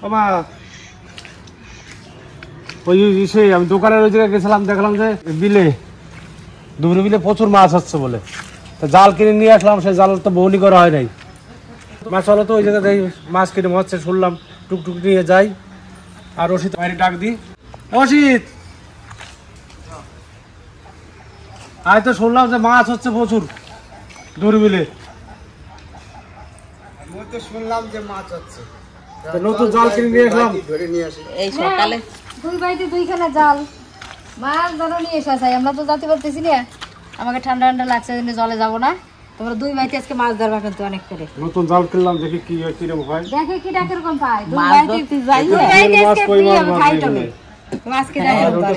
বাবা ওই আমি দোকানের ওই জায়গায় গেছিলাম, দেখলাম যে বিলে দুপুরে বিলে প্রচুর মাছ হচ্ছে বলে, তো জাল কিনে নিয়ে আসলাম। সেই জাল তো বউনি করা হয় নাই। মাছ হলো তো ওই জায়গায় মাছ কিনে হচ্ছে, শুনলাম টুকটুক নিয়ে যাই। আর রশিদ বাইরে ডাক দিই, রশিদ আয় তো, শুনলাম যে মাছ হচ্ছে প্রচুর দূরবিলে। শুনলাম যে মাছ হচ্ছে, নতুন জাল কিনে নিয়ে আসলাম। এই সকালে দুই বাড়িতে দুইখানে জাল মাছ ধরো নিয়ে এসে চাই, আমরা তো যেতে পারতেছি না। আমাকে ঠান্ডা ঠান্ডা লাগছে, জলে যাবো না। তোমরা দুই বাড়িতে আজকে মাছ ধরবা কিন্তু অনেক করে। নতুন জাল কিনলাম, দেখি কি কিরকম হয়, দেখে কি কিরকম পাই।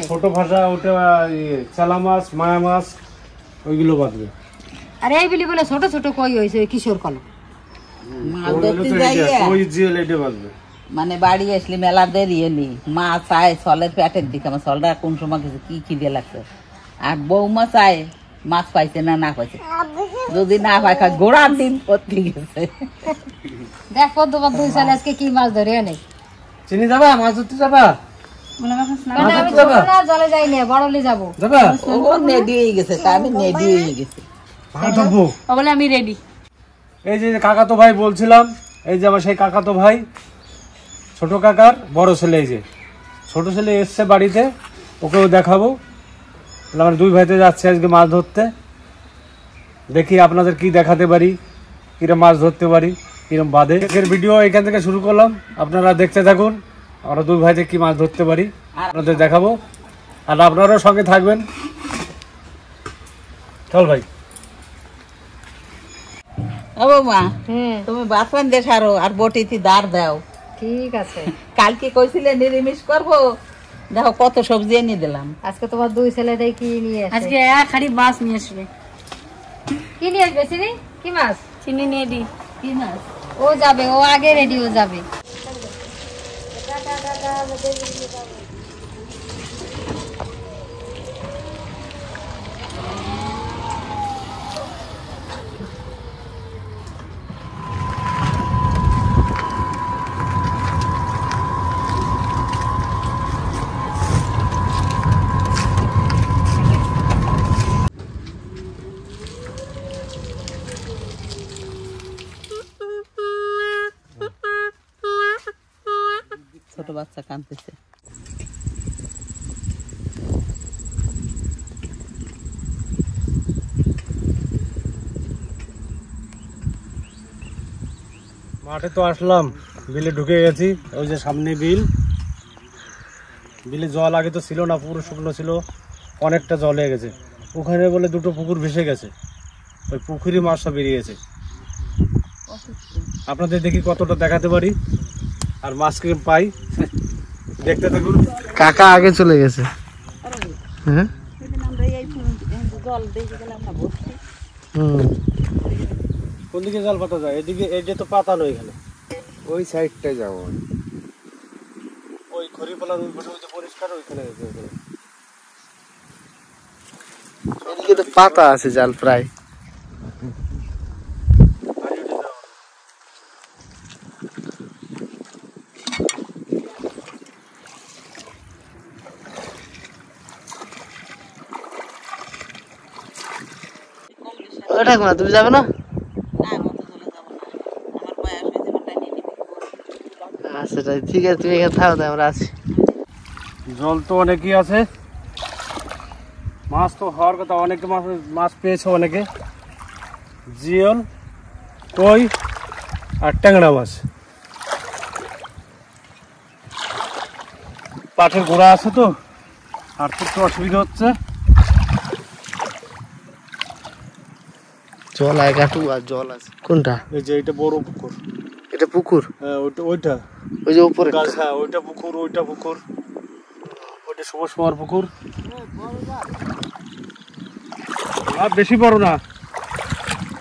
ছোট ভাষা ওটা চালা মাছ, মায়া মাছ ওইগুলো বাঁধবে। আর এই বিলি বলে ছোট ছোট কই হয়েছে কিশোর কলা মানে বাড়ি আসলে মেলা দেরি নি মাছ আয় চলের পেটের দিকে, আমার চলটা কোন সময় কিছু কি খিদে লাগছে। আর বৌমা চায় মাছ পাইছে না পাইছে, যদি না পাই গোড়ার দিন করতে গেছে। দেখো তোমার দুই সালে আজকে কি মাছ ধরে আনে। চিনি যাবা মাছ ধরতে যাবা? জলে যাই না, বড়লে যাবো। নেডি হয়ে গেছে, তা আমি নেডি হয়ে গেছি, বলে আমি রেডি। এই যে কাকাতো ভাই বলছিলাম, এই যে আমার সেই কাকাতো ভাই, ছোট কাকার বড় ছেলে। এই যে ছোট ছেলে এসছে বাড়িতে, ওকেও দেখাবো। আমরা দুই ভাইতে যাচ্ছি আজকে মাছ ধরতে। দেখি আপনাদের কি দেখাতে পারি, কিরম মাছ ধরতে পারি, কিরম বাদে। এর ভিডিও এখান থেকে শুরু করলাম, আপনারা দেখতে থাকুন। আমরা দুই ভাইতে কি মাছ ধরতে পারি আপনাদের দেখাবো, আর আপনারাও সঙ্গে থাকবেন। চল ভাই। ও বৌমা, তুমি বাথরুম দিয়ে সারো আর বটিতে দাঁড় দাও। ঠিক আছে। কালকে কইছিলে নিরামিষ করবো, দেখো কত সবজি এনে দিলাম। আজকে তোমার দুই ছেলেটাই কি নিয়ে আসে? আজকে এক হাড়ি মাছ নিয়ে আসবে। কি নিয়ে আসবে? চিনি? কি মাছ? চিনি নিয়ে দি। কি মাছ? ও যাবে, ও আগে রেডি, ও যাবে। ছোট বাচ্চা কাঁদতেছে। মাঠে তো আসলাম, বিলে ঢুকে গেছি। ওই যে সামনে বিল, বিলে জল আগে তো ছিল না, পুরো শুকনো ছিল, অনেকটা জল হয়ে গেছে। ওখানে বলে দুটো পুকুর ভেসে গেছে, ওই পুকুরে মাছ সব বেরিয়েছে। আপনাদের দেখি কতটা দেখাতে পারি আর মাছ কি পাই, দেখতে থাকুন। কাকা আগে চলে গেছে। হ্যাঁ, কোন দিকে জল পাতা যায়? এদিকে, এই যে তো পাতা নয়, এখানে ওই সাইডটায় যাবো। ওই খড়িপালার ওই পাশে যে পরিষ্কার, ওইখানে এদিকে তো পাতা আছে জাল প্রায়। ঠাকুমা তুমি যাবে না? আচ্ছা ঠিক আছে, তুমি এখানে থাকো, আমরা আছি। জল তো অনেকই আছে, মাছ তো হওয়ার কথা, অনেকে মাছ পেয়েছে, অনেকে জিওল, কই আর ট্যাংরা মাছ। পাটের গোড়া আছে তো, আর একটু অসুবিধা হচ্ছে। জল একাটু আর জল আছে। কোনটা? এই যে এটা বড় পুকুর। এটা পুকুর? হ্যাঁ, ওইটা ওই যে উপরে গাছ। হ্যাঁ, ওইটা পুকুর, ওইটা পুকুর, ওইটা সুভাষ পুকুর। আর বেশি বড় না,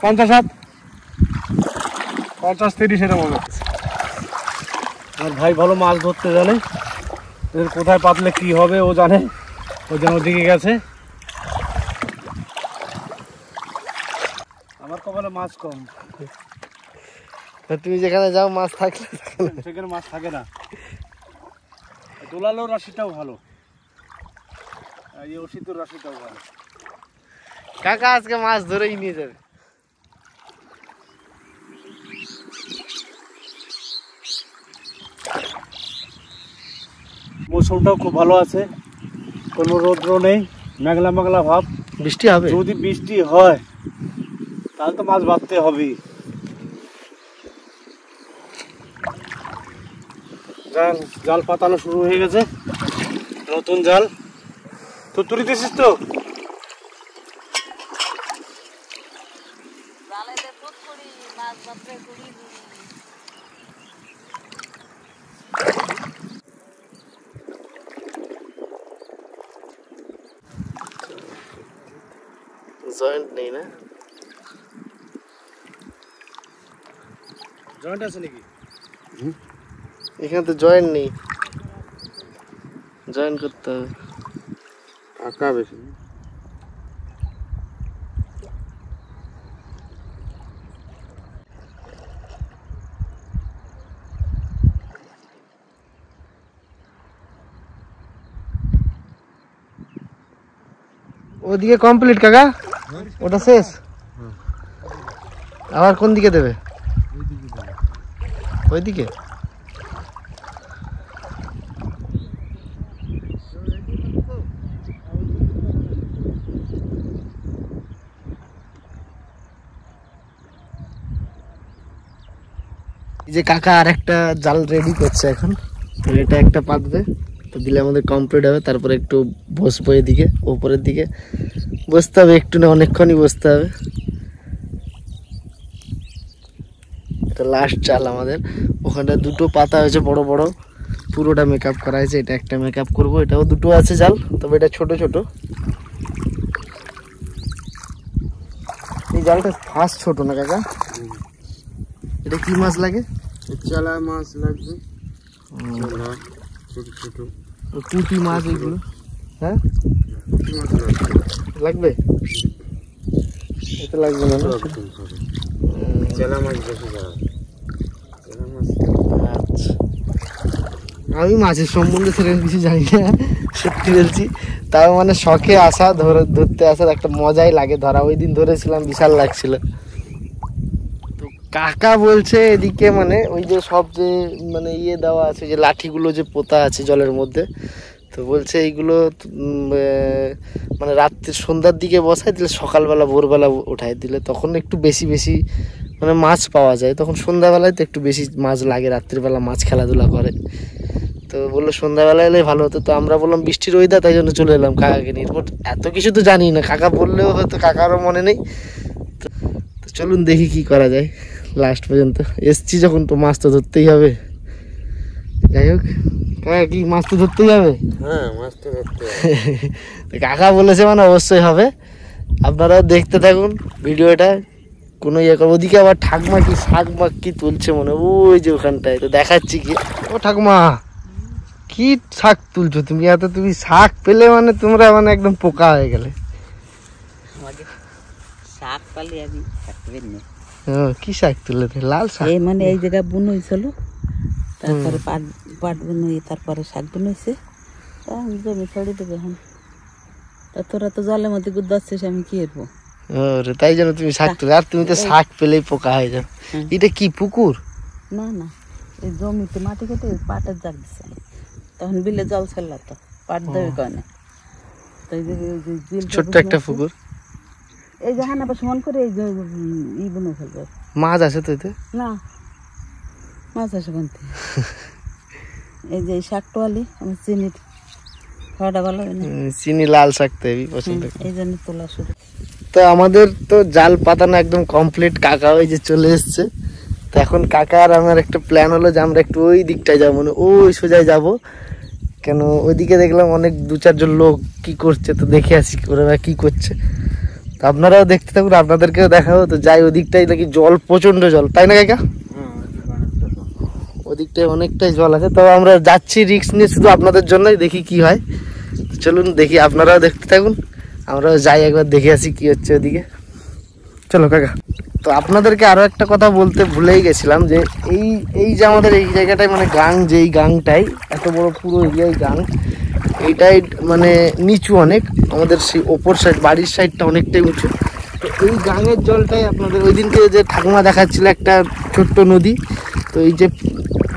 50-30 এরকম হবে। আমার ভাই ভালো মাছ ধরতে জানে, কোথায় পাতলে কি হবে ও জানে, ওই জন্য ওদিকে গেছে। আমার কপালে মাছ কম। তুমি যেখানে যাও মাছ থাকলে সেখানে মাছ থাকে না। দোলালো রাশিটাও ভালো, এই অসিতুর রাশিটাও ভালো। কাকা আজকে মাছ ধরেই নিয়ে যাবে। মৌসুমটাও খুব ভালো আছে, কোনো রৌদ্র নেই, মেঘলা মেঘলা ভাব। বৃষ্টি হবে? যদি বৃষ্টি হয় তাহলে তো মাছ বাঁধতে হবেই। জাল পাতানো শুরু হয়ে গেছে, নতুন জাল। তো তুলি দিছিস তো? জয়েন্ট নেই না? জয়েন্ট আছে নাকি? এখানে তো জয়েন্ট নেই, জয়েন করতে হবে। টাকা বেশি ওদিকে কমপ্লিট কাকা, ওটা শেষ। আবার কোন দিকে দেবে? ওইদিকে। যে কাকা আর একটা জাল রেডি করছে এখন, এটা একটা পাতবে তো দিলে আমাদের কমপ্লিট হবে। তারপরে একটু বসবো এদিকে, উপরের দিকে বসতে হবে, একটু না অনেকক্ষণই বসতে হবে। এটা লাস্ট জাল আমাদের। ওখানটা দুটো পাতা হয়েছে বড় বড়, পুরোটা মেকআপ করা হয়েছে। এটা একটা মেকআপ করব, এটাও দুটো আছে জাল, তবে এটা ছোট ছোট। এই জালটা ফার্স্ট ছোট না কাকা? এটা কি মাছ লাগে? চালা মাছ লাগবে, ছোট ছোট পুঁটি মাছ এগুলো। হ্যাঁ লাগবে, এটা লাগবে না? চালা মাছ বেশি যাবে। আচ্ছা, আমি মাছের সম্বন্ধে সেরকম কিছু জানি না, সত্যি বলছি। তাও মানে শখে আসা, ধরতে আসার একটা মজাই লাগে। ধরা ওই দিন ধরেছিলাম, বিশাল লাগছিল। তো কাকা বলছে এদিকে মানে ওই যে সব যে মানে ইয়ে দেওয়া আছে, যে লাঠিগুলো যে পোতা আছে জলের মধ্যে, তো বলছে এইগুলো মানে রাত্রে সন্ধ্যার দিকে বসাই দিলে সকালবেলা ভোরবেলা উঠাই দিলে তখন একটু বেশি বেশি মানে মাছ পাওয়া যায়। তখন সন্ধ্যাবেলায় তো একটু বেশি মাছ লাগে, রাত্রিবেলা মাছ খেলাধুলা করে। তো বললো সন্ধ্যাবেলা এলে ভালো হতো। তো আমরা বললাম বৃষ্টির ওয়েদার, তাই জন্য চলে এলাম কাকাকে নিয়ে। এত কিছু তো জানি না, কাকা বললেও হয়তো কাকারও মনে নেই। তো চলুন দেখি কি করা যায়। লাস্ট পর্যন্ত এসছি যখন, তো মাছ তো ধরতেই হবে। যাই হোক কাকা, কি মাছ তো ধরতেই হবে? হ্যাঁ, মাছ তো ধরতে হবে। কাকা বলেছে মানে অবশ্যই হবে। আপনারাও দেখতে থাকুন ভিডিওটা, কোনো ইয়ে করবো। ওদিকে আবার ঠাকমা কি শাক মাক কি তুলছে মনে, ওই যে ওখানটায়। তো দেখাচ্ছি কি। ও ঠাকমা, কি শাক তুলছো তুমি? এত তুমি শাক পেলে মানে তোমরা মানে একদম পোকা হয়ে গেলে। শাক পালি আমি থাকতে পারি। কি শাক তুলে? লাল শাক? এই মানে এই জায়গা বুন হয়েছিল, তারপরে পাট বুন হয়ে তারপরে শাক বুন হয়েছে। জমি ছড়িয়ে দেবে এখন। তা তোরা তো জলের মধ্যে গুদাচ্ছিস, আমি কি করবো? তাই জন্য তুমি শাক তুলে। আর তুমি তো শাক পেলেই পোকা হয়ে যাও। এটা কি পুকুর? না না, এই জমিতে মাটি কেটে পাটের জাগ দিচ্ছে, তখন বিলে জল ছাড়লা তো পাট দেবে কনে। তো এই যে ছোট্ট একটা পুকুর, এই যে হানা সমান করে এই যে ই বনে ফেলবে। মাছ আছে তো এতে? না, মাছ আসে কোন থেকে? এই যে শাক টোয়ালি আমার চিনির খাওয়াটা ভালো হয় না, চিনি লাল শাক তো হেবি পছন্দ। এই জন্য তোলা শুরু। তো আমাদের তো জাল পাতানো একদম কমপ্লিট। কাকা ওই যে চলে এসছে। তো এখন কাকা আর আমার একটা প্ল্যান হলো যে আমরা একটু ওই দিকটায় যাবো, মানে ওই সোজায় যাবো। কেন ওইদিকে দেখলাম অনেক 2-4 লোক কি করছে, তো দেখে আসি ওরা কি করছে। তো আপনারাও দেখতে থাকুন, আপনাদেরকেও দেখাবো। তো যাই ওদিকটাই, নাকি জল প্রচন্ড জল, তাই না কাকা? ওদিকটায় অনেকটাই জল আছে। তো আমরা যাচ্ছি রিস্ক নিয়ে শুধু আপনাদের জন্যই, দেখি কি হয়। চলুন দেখি, আপনারাও দেখতে থাকুন, আমরাও যাই একবার দেখে আসি কি হচ্ছে ওদিকে। চলো কাকা। তো আপনাদেরকে আরো একটা কথা বলতে ভুলেই গেছিলাম যে এই যে আমাদের এই জায়গাটায় মানে গাং, যেই গাংটাই এত বড় পুরো এরিয়ায় গাং, এইটাই মানে নিচু অনেক, আমাদের সেই ওপর সাইড বাড়ির সাইডটা অনেকটাই উঁচু। তো এই গাঙের জলটাই আপনাদের ওই দিনকে যে ঠাকুমা দেখাচ্ছিল একটা ছোট্ট নদী, তো এই যে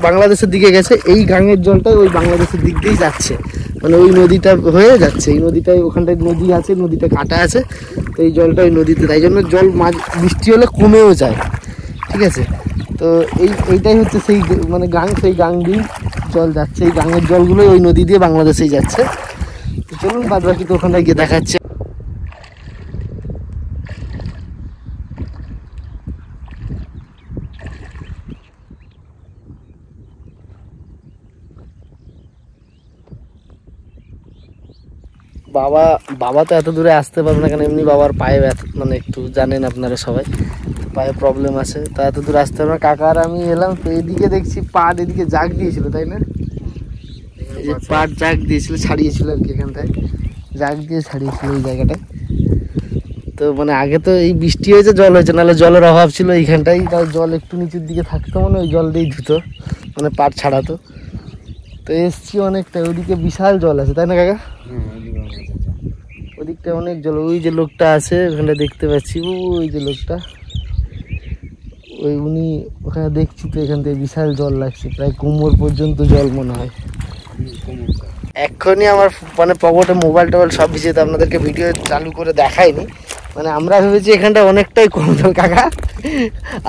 বাংলাদেশের দিকে গেছে, এই গাঙের জলটাই ওই বাংলাদেশের দিক দিয়েই যাচ্ছে, মানে ওই নদীটা হয়ে যাচ্ছে। এই নদীটাই ওখানটায় নদী আছে, নদীটা কাটা আছে, তো এই জলটা ওই নদীতে, তাই জন্য জল বৃষ্টি হলে কমেও যায়, ঠিক আছে। তো এইটাই হচ্ছে সেই মানে গাং, সেই গাং দিয়েই জল যাচ্ছে, এই গাঙের জলগুলোই ওই নদী দিয়ে বাংলাদেশেই যাচ্ছে। তো চলুন বাদ বাকি তো ওখানটায় গিয়ে দেখাচ্ছে। বাবা তো এত দূরে আসতে পারবে না, কারণ এমনি বাবার পায়ে মানে একটু জানেন আপনারা সবাই পায়ে প্রবলেম আছে, তা এত দূরে আসতে পারবে না। কাকা আর আমি এলাম, তো এদিকে দেখছি পাট এদিকে জাগ দিয়েছিল, তাই না? এই যে পাট জাগ দিয়েছিল, ছাড়িয়েছিল আর কি, এখানটায় জাগ দিয়ে ছাড়িয়েছিল এই জায়গাটায়। তো মানে আগে তো এই বৃষ্টি হয়েছে জল হয়েছে, নাহলে জলের অভাব ছিল এইখানটাই, তাই জল একটু নিচের দিকে থাকতো, মানে ওই জল দিয়েই ধুতো, মানে পাট ছাড়াতো। তো এসছি অনেকটা, ওদিকে বিশাল জল আছে, তাই না কাকা? ওদিকটা অনেক জল, ওই যে লোকটা আছে ওখানে দেখতে পাচ্ছি, ওই যে লোকটা, উনি ওখানে দেখছি, তো এখান থেকে বিশাল জল লাগছে, প্রায় কোমর পর্যন্ত জল মনে হয়। এক্ষুনি আমার মানে পকেটে মোবাইল টোবাইল সব ভিজে, তো আপনাদেরকে ভিডিও চালু করে দেখাইনি, মানে আমরা ভেবেছি এখানটা অনেকটাই কম জল কাকা,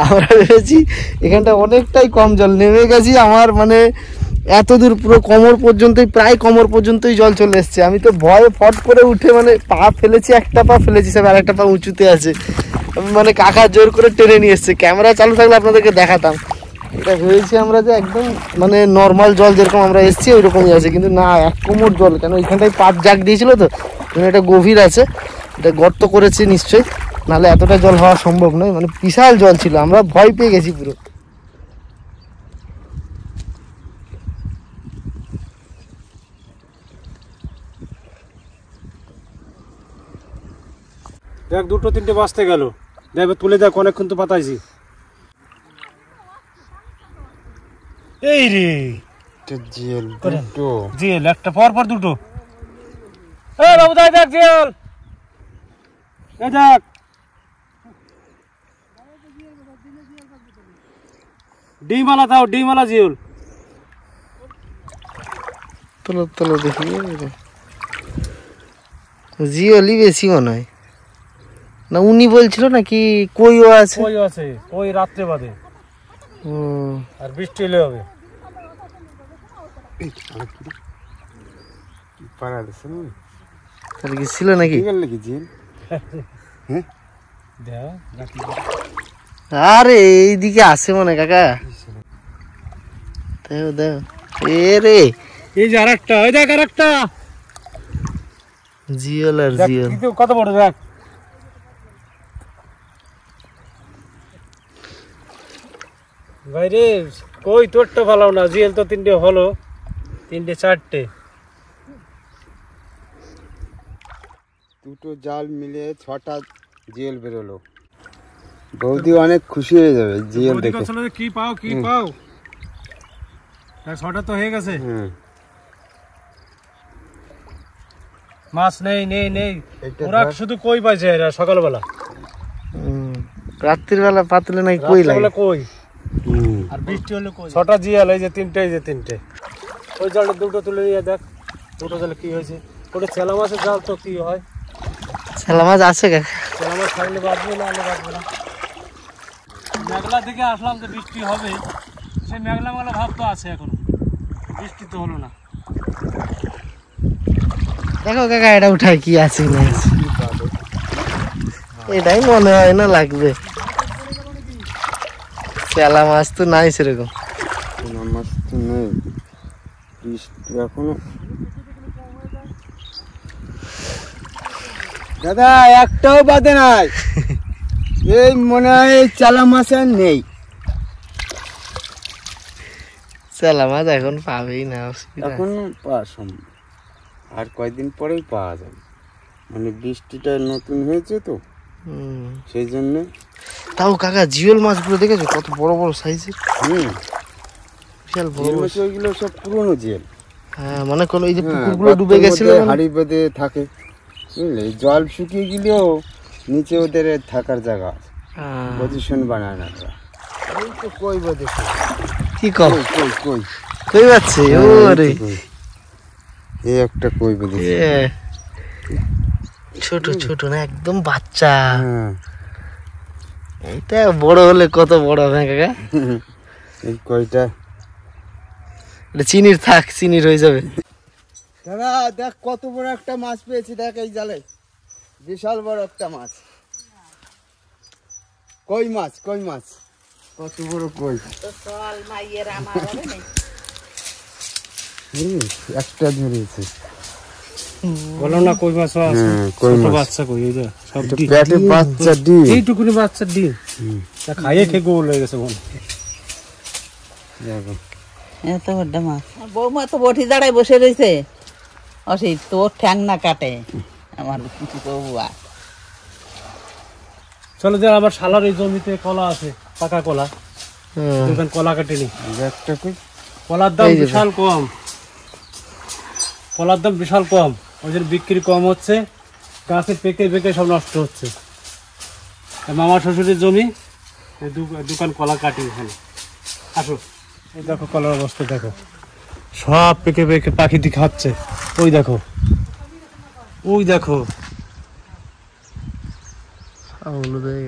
আমরা ভেবেছি এখানটা অনেকটাই কম জল, নেমে গেছি আমার মানে এত দূর পুরো কোমর পর্যন্তই, প্রায় কোমর পর্যন্তই জল চলে এসছে। আমি তো ভয়ে ফট করে উঠে মানে পা ফেলেছি, একটা পা ফেলেছি, সব আর একটা পা উঁচুতে আছে, মানে কাকা জোর করে টেনে নিয়ে এসছে। ক্যামেরা চালু থাকলে আপনাদেরকে দেখাতাম। এটা ভেবেছি আমরা যে একদম মানে নর্মাল জল যেরকম আমরা এসছি ওই রকমই আছে, কিন্তু না, এক কোমর জল, কেন ওইখানটায় পাট জাগ দিয়েছিল, তো এটা গভীর আছে, এটা গর্ত করেছে নিশ্চয়ই, নাহলে এতটা জল হওয়া সম্ভব নয়, মানে বিশাল জল ছিল, আমরা ভয় পেয়ে গেছি পুরো। দেখ 2-3টে বাজতে গেল, দেখ তুলে দেখ, অনেকক্ষণ তো পাতাইছি। এই রে জিএল একটা পর পর দুটো, এই বাবু দেখ দেখ জিএল, এই দেখ ডিমালা, দাও ডিমালা জিওল, তোলো তোলো দেখি, জিওলি বেশি মনে হয় না, উনি বলছিল নাকি কইও আছে, কই আছে, কই রাত্রে বাদে, আর বৃষ্টি হলে হবে। তাহলে কি ছিল নাকি? আরে এইদিকে আছে মনে কাকা, দেখো দেখো, এ রে এই যে আরেকটা, ওই দেখ আরেকটা জিওল, আর জিওল কত বড় দেখ। ভাই রে কই তোরটা ভালো না, জিএল তো 3টে হলো, 3টে 4টে, দুটো জাল মিলে 6টা জিএল বেরোলো। বৌদি অনেক খুশি হয়ে যাবে জিএল দেখে। কি পাও কি পাও, 6টা তো হয়ে গেছে। মাছ নেই নেই নেই, ওরা শুধু কই পাইছে এরা সকালবেলা, রাত্রির বেলা পাতলে নাই কই লাগে, কই আর বৃষ্টি হলে কই। 6টা জিয়াল, এই যে 3টে, এই যে 3টে, ওই জালটা 2টো তুলে নিয়ে দেখ, 2টো জালে কি হয়েছে। ওটা চেলা মাছের জাল তো কি হয়, চেলা মাছ আছে কাকা, চেলা মাছ থাকলে বাঁচবে না, আলে বাঁচবে না। মেঘলা থেকে আসলাম যে বৃষ্টি হবে, সেই মেঘলা মেঘলা ভাব তো আছে এখনো, বৃষ্টি তো হলো না। দেখো কাকা এটা উঠায় কি আছে না আছে, এটাই মনে হয় না লাগবে, চেলা মাছ তো নাই সেরকম, মাছ তো নেই, বৃষ্টি এখনো। দাদা একটাও বাদে নাই, এই মনে হয় চালা মাছ আর নেই, চেলা মাছ এখন পাবেই না, এখন পাওয়া সম্ভব, আর কয়েকদিন পরেই পাওয়া যাবে, মানে বৃষ্টিটা নতুন হয়েছে তো, সেই জন্য। তাও কাকা জিওল মাছগুলো দেখেছো কত বড় বড় সাইজের? বিশাল বড় জিওল মাছ ওইগুলো সব পুরনো জিওল। হ্যাঁ মানে কোন এই যে পুকুরগুলো ডুবে গেছিল হাড়ি বেঁধে থাকে, বুঝলে? জল শুকিয়ে গেলেও নিচে ওদের থাকার জায়গা আছে, পজিশন বানায় না। ওই তো কই বেঁধে, কি কম কই কই কই যাচ্ছে ওরে, এই একটা কই বেঁধে, ছোট ছোট না একদম বাচ্চা। হ্যাঁ এটা বড় হলে কত বড় হবে কাকা? এই কইটা এটা চিনির থাক, চিনির হয়ে যাবে। দাদা দেখ কত বড় একটা মাছ পেয়েছি, দেখ এই জালে বিশাল বড় একটা মাছ, কই মাছ, কই মাছ, কত বড় কই। একটা ধরেছে, বলো না কই মাছ আছে, কই ছোট মাছ, বাচ্চা কই, এই যে সব ডিম, পেটে বাচ্চা ডিম, এইটুকুনি বাচ্চার ডিম, তা খাইয়ে খেয়ে গোল হয়ে গেছে বোন। দেখো এত বড় মাছ। বৌমা তো বটি দাঁড়ায় বসে রয়েছে, অসি তোর ঠ্যাং না কাটে আমার বউয়া। চলো যে আবার শালার এই জমিতে কলা আছে, পাকা কলা, ওখানে কলা কাটেনি। একটা কই, কলার দাম বিশাল কম, কলার দাম বিশাল কম, ওদের বিক্রি কম হচ্ছে, গাছে পেকে পেকে সব নষ্ট হচ্ছে। মামা শ্বশুরের জমি, দোকান কলা কাটি ওখানে। আসো, এই দেখো কলার অবস্থা দেখো, সব পেকে পেকে পাখি দিয়ে খাচ্ছে। ওই দেখো, ওই দেখো,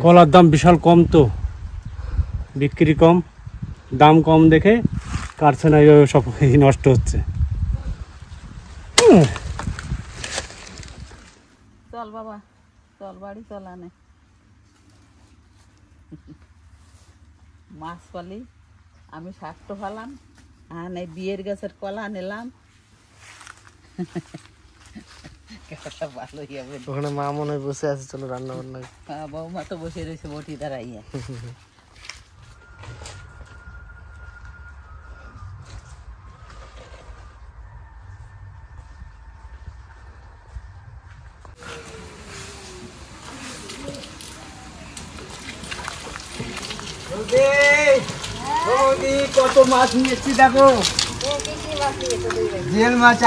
কলার দাম বিশাল কম, তো বিক্রি কম, দাম কম দেখে কাটছে না, এইভাবে সব নষ্ট হচ্ছে। চল বাবা চল, বাড়ি চল, আনে মাছ পালি, আমি শাকটো ফালাম, আনে বিয়ের গাছের কলা নিলাম। ভালোই হবে। ওখানে মা মনে হয় বসে আছে, চলো রান্না বান্না। বৌমা তো বসে রয়েছে বটি দাঁড়াইয়া। কত মাছ নিয়েছি দেখো, জিওল মাছ,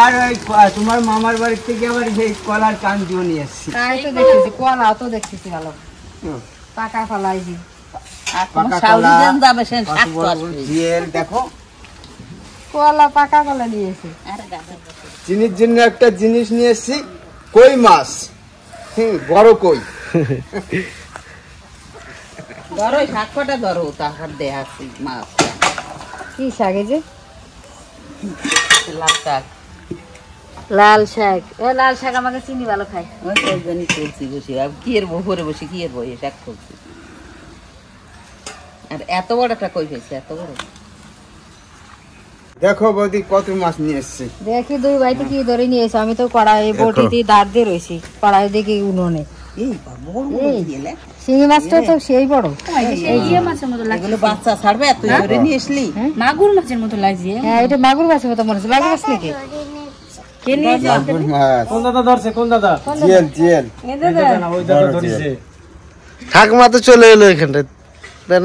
আর তোমার মামার বাড়ি থেকে আবার এই কলার কান্দিও নিয়ে এসছি। তাই তো দেখতেছি, কলা তো দেখতেছি ভালো পাকা ফলাইছি। জিওল দেখো, কলা পাকা কলা নিয়েছি। চিনির জন্য একটা জিনিস নিয়ে এসছি, কই মাছ, বড় কই। ধরো শাক কটা ধরো, তারপর দেখাচ্ছি মাছ। কি শাক এই যে? লাল শাক। লাল শাক, ও লাল শাক আমাকে চিনি ভালো খায়। ওই তো জন্য তুলছি বসে, আর কি এর বহরে বসে কি এর বই শাক তুলছি। আর এত বড় একটা কই পেয়েছে, এত বড়। দেখো বৌদি কত মাছ নিয়ে এসছি। দেখি দুই ভাইতে কি ধরে নিয়েছে, আমি তো কড়াই বটিতে দাঁড় দিয়ে রয়েছি, কড়াই দেখি উনুনে। শিঙি মাছটা তো সেই বড়, মাছের মতো লাগছে, এগুলো বাচ্চা ছাড়বে, তুই ধরে নিয়ে আসলি। মাগুর মাছের মতো লাগছে। হ্যাঁ এটা মাগুর মাছের মতো মনে হচ্ছে। মাগুর মাছ নাকি? কে নিয়েছে? মাগুর মাছ, কোন দাদা ধরছে, কোন দাদা? জিওল, জিওল, এই দাদা না, ওই দাদা ধরেছে। ঠাকমা তো চলে এলো এখানটা,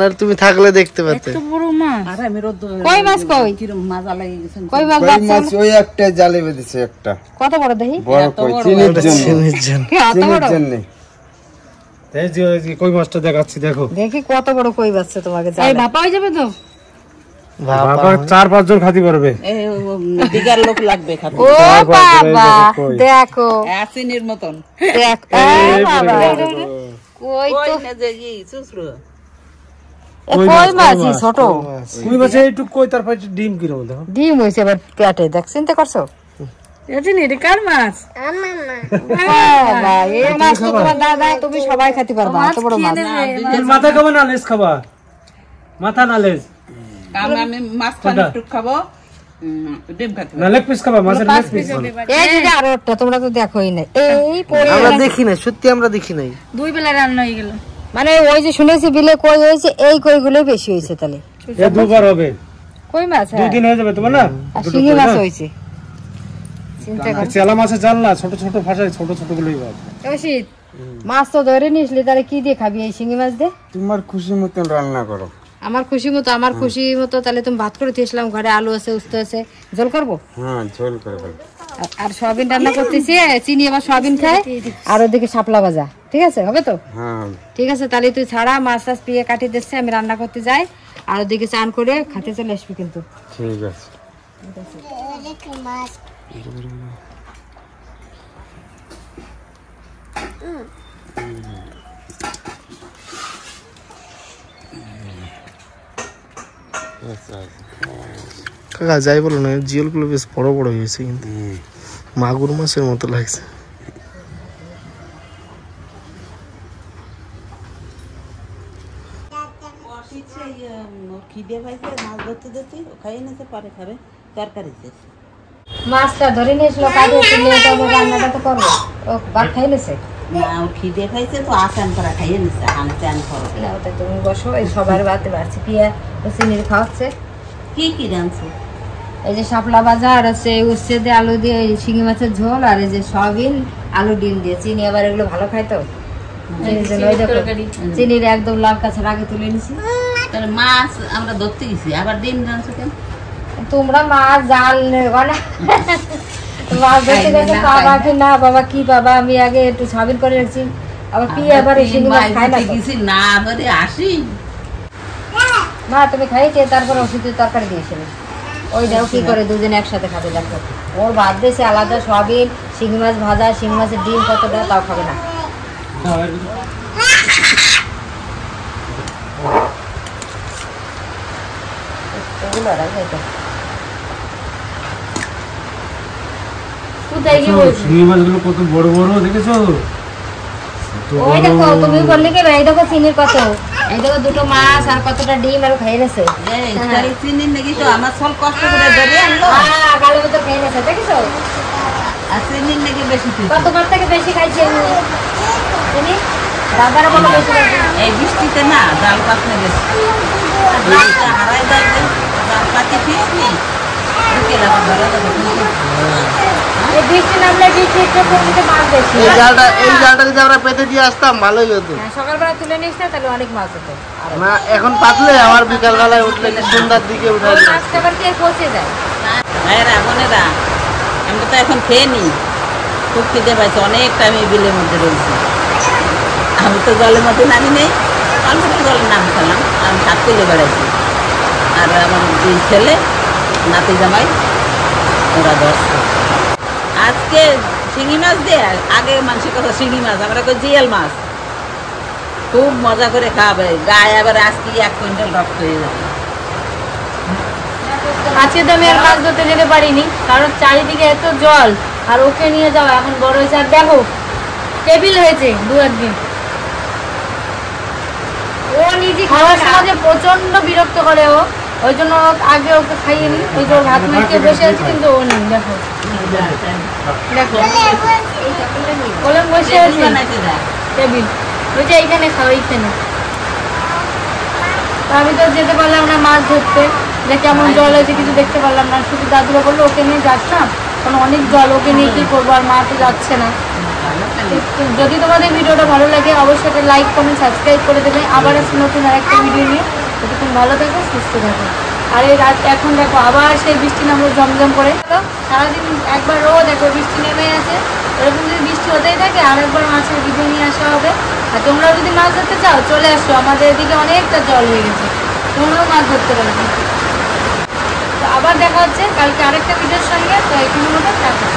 আর তুমি থাকলে দেখতে পেতে। এত বড় মাছ। আর আমি রোদ কই মাছ কই? কিরম মাজা লাগিয়ে গেছে। কই মাছ কই বাচ্চা? মাছ ওই একটা জালে বেঁধেছে, একটা কত বড় দেখি? বড় কই, চিনির জন্য, চিনির জন্য। কি এত চিনির বড়? জন্য। এই যে কই মাছটা দেখাচ্ছি দেখো, দেখি কত বড় কই বাচ্চা তোমাকে এই জালে। ভাপা হয়ে যাবে তো? বাবা 4-5 জন খাতি পারবে। দিগার লোক লাগবে খাতে। ও বাবা দেখো, চিনির মতন। দেখ বাবা কই তো, ওই না যে ই সুসরু। কই মাছই ছোট কই মাছে এইটুক কই, তারপর ডিম কিরকম দেখো, ডিম হয়েছে আবার পেটে, দেখ চিন্তা করছো? এটা কার মাছ? বাবা এই মাছ তো তোমার দাদা তুমি সবাই খেতে পারবা, এত বড় মাছ। মাথা খাবা না লেজ খাবা? মাথা না লেজ? আমি মাছ খাবো, টুক খাবো, ডিম খাবো। না লেগ পিস খাবা, মাছের লেগ পিস। এই যে আরো একটা তোমরা তো দেখোই না, এই পড়ে আমরা দেখি নাই, সত্যি আমরা দেখি নাই। দুই বেলা রান্না হয়ে গেল। মানে ওই যে শুনেছি বিলে কই হয়েছে, এই কইগুলোই বেশি হয়েছে তাহলে। এ দুবার হবে, কই মাছ? 2 দিন হয়ে যাবে তোমার না? আর শিঙি মাছ হয়েছে, চিন্তা কর। চেলা মাছের জাল না, ছোট ছোট ভাষায় ছোট ছোট গুলোই বাদ। ওই শীত মাছ তো ধরে নিসলি, তাহলে কি দিয়ে খাবি এই শিঙি মাছ দিয়ে? তোমার খুশি মতন রান্না করো। আমার খুশি মতো তাহলে তুমি ভাত করে দিয়েছিলাম, ঘরে আলু আছে, উস্ত আছে, ঝোল করবো। হ্যাঁ ঝোল করে ফেলো। আর সয়াবিন রান্না করতেছি, চিনি আবার সয়াবিন খায়, আর ওদিকে শাপলা ভাজা। ঠিক আছে, হবে তো? হ্যাঁ ঠিক আছে, তাহলে তুই ছাড়া মাছ টাছ পিয়ে কাটি দিচ্ছে, আমি রান্না করতে যাই, আর ওদিকে চান করে খাতে চলে আসবি কিন্তু। ঠিক আছে। কাকা যাই বলো না, জিওলগুলো বেশ বড় বড় হয়েছে, কিন্তু মাগুর মাছের মতো লাগছে। খিদে পাইছে, মাছ ধরতে ধরতে খাইয়ে নিতে পারে, খাবে তরকারি। মাছটা ধরে নিয়েছিল, রান্নাটা তো করবো। ও ভাত খাই নিছে না, ও খিদে খাইছে তো আসান করা খাইয়ে নিছে, আমি চান করো। তুমি বসো, এই সবার বাতে বাড়ছে, পিয়া চিনির খাওয়াচ্ছে। কি রাঁধছো? এই যে শাপলা ভাজা, আর আছে উচ্ছে দিয়ে আলু দিয়ে শিঙি মাছের ঝোল, আর এই যে সয়াবিন আলু ডিম দিয়ে। চিনি আবার এগুলো ভালো খাই তো, চিনির একদম লাল কাছের আগে তুলে নিছি। তাহলে মাছ আমরা ধরতে গেছি, আবার ডিম রাঁধছো কেন? তোমরা মাছ জাল না, মাছ ধরতে গেছে বাবা কি না বাবা কি বাবা, আমি আগে একটু সয়াবিন করে রাখছি, আবার পিয়া আবার শিঙি মাছ খাই না গেছি না, আবার আসি মা তুমি খাইছে, তারপর ওষুধের তরকারি দিয়েছিল। ওই দেখো কি করে দুজনে একসাথে খাবে, দেখো ওর ভাত দিয়েছে আলাদা, সয়াবিন শিঙি মাছ ভাজা, শিঙি মাছের ডিম কতটা, তাও খাবে না। শিঙি মাছগুলো কত বড় বড় দেখেছো? ওই দেখো তুমি বললে কি, এই দেখো চিনির কত, এই দেখো দুটো মাছ আর কতটা ডিম আর খাই গেছে। চিনি নাকি তো আমার সব কষ্ট করে ধরে আনলো, গালের মতো খেয়ে গেছে, দেখেছো? আর চিনি নাকি বেশি কতবার থেকে বেশি খাইছি আমি চিনি, দাদারা বলো বেশি খাইছি। এই বৃষ্টিতে না ডাল পাতলে বেশি হারাই যাবে, ডাল পাতি ফিস নি এই বৃষ্টি নামলে বৃষ্টি একটু কমতে মাছ বেশি। এই জালটা যদি আমরা পেতে দিয়ে আসতাম ভালোই হতো। সকালবেলা তুলে নিস না, তাহলে অনেক মাছ হতো। না এখন পাতলে আমার বিকালবেলায় উঠলে সন্ধ্যার দিকে উঠে মাছটা আবার কে পচে যায়। ভাইয়েরা বোনেরা, আমরা তো এখন খেয়ে নিই, খুব খিদে পাইছে, অনেকটা আমি বিলের মধ্যে রয়েছি। আমি তো জলের মধ্যে নামি নেই, অল্প জলের নাম খেলাম, আমি হাত তুলে বেড়াইছি। আর আমার দুই ছেলে নাতি জামাই ওরা 10। আজকে শিঙি মাছ দিয়ে, আগে মানুষের কথা শিঙি মাছ, আমরা জিয়াল মাছ খুব মজা করে খাবে, গায়ে আবার আজকে 1 কুইন্টাল রক্ত হয়ে যাবে। আজকে তো আমি আর মাছ ধরতে যেতে পারিনি, কারণ চারিদিকে এত জল, আর ওকে নিয়ে যাওয়া এখন বড় হয়েছে। আর দেখো টেবিল হয়েছে 2-1 দিন, ও নিজে খাওয়ার সময় প্রচন্ড বিরক্ত করে ও, ওই জন্য আগে ওকে খাইয়ে নি, ওই যে ভাত মাখিয়ে বসে আছে, কিন্তু ও নেই। দেখো দেখো বলে বসে আছে টেবিল, ওই যে এইখানে খাও, এইখানে। আমি তো যেতে পারলাম না মাছ ধরতে, যে কেমন জল হয়েছে কিছু দেখতে পারলাম না, শুধু দাদুরা বললো ওকে নিয়ে যাস না, কারণ অনেক জল, ওকে নিয়ে কি করবো, আর মা তো যাচ্ছে না। যদি তোমাদের ভিডিওটা ভালো লাগে অবশ্যই একটা লাইক কমেন্ট সাবস্ক্রাইব করে দেবে। আবার আসছি নতুন আরেকটা ভিডিও নিয়ে, ততক্ষণ ভালো থাকো, সুস্থ থাকো। আর এই রাত এখন দেখো আবার সেই বৃষ্টি নামলো জমজম করে, সারাদিন একবার রোদ একবার বৃষ্টি নেমে আছে, এরকম যদি বৃষ্টি হতেই থাকে আর একবার মাছের ভিডিও নিয়ে আসা হবে। আর তোমরাও যদি মাছ ধরতে চাও চলে আসো, আমাদের এদিকে অনেকটা জল হয়ে গেছে, তোমরাও মাছ ধরতে পারবে। তো আবার দেখা হচ্ছে কালকে আরেকটা ভিডিওর সঙ্গে, তো এখানে মতো টাটা।